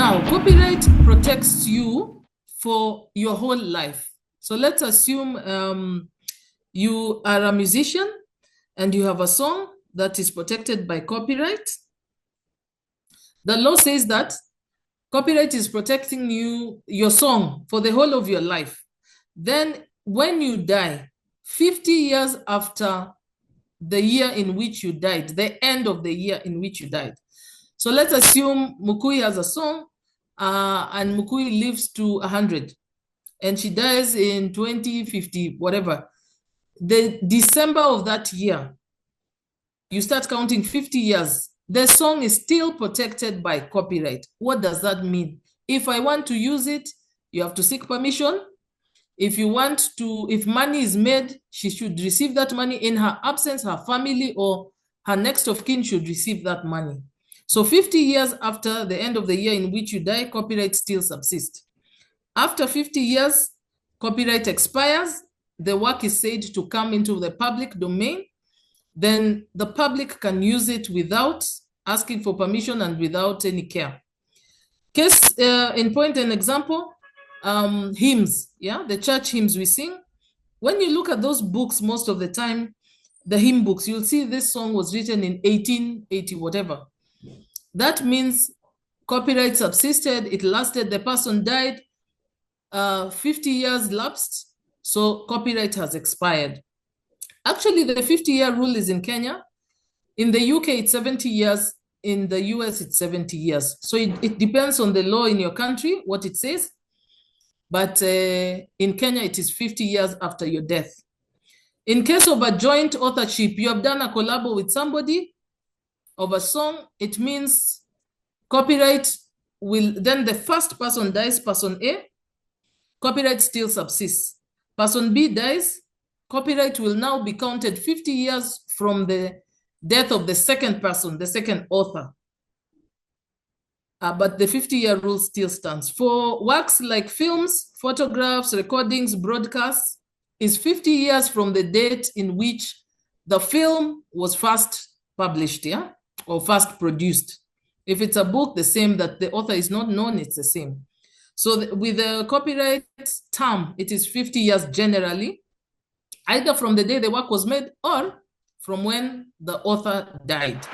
Now, copyright protects you for your whole life. So let's assume you are a musician and you have a song that is protected by copyright. The law says that copyright is protecting your song for the whole of your life. Then when you die, 50 years after the year in which you died, the end of the year in which you died. So let's assume Mukui has a song and Mukui lives to 100 and she dies in 2050, whatever. The December of that year, you start counting 50 years. The song is still protected by copyright. What does that mean? If I want to use it, you have to seek permission. If money is made, she should receive that money. In her absence, her family or her next of kin should receive that money. So 50 years after the end of the year in which you die, copyright still subsists. After 50 years, copyright expires. The work is said to come into the public domain. Then the public can use it without asking for permission and without any care. Case in point and example, hymns, the church hymns we sing. When you look at those books, most of the time, the hymn books, you'll see this song was written in 1880, whatever. That means copyright subsisted, it lasted, the person died, 50 years lapsed, so copyright has expired. Actually, the 50-year rule is in Kenya. In the UK, it's 70 years. In the US, it's 70 years. So it depends on the law in your country, what it says. But in Kenya, it is 50 years after your death. In case of a joint authorship, you have done a collabo with somebody of a song, it means copyright will, then the first person dies, person A, copyright still subsists. Person B dies, copyright will now be counted 50 years from the death of the second person, the second author. But the 50-year rule still stands. For works like films, photographs, recordings, broadcasts, is 50 years from the date in which the film was first published, or first produced. If it's a book, the same, that the author is not known, it's the same. So with the copyright term, it is 50 years generally, either from the day the work was made or from when the author died.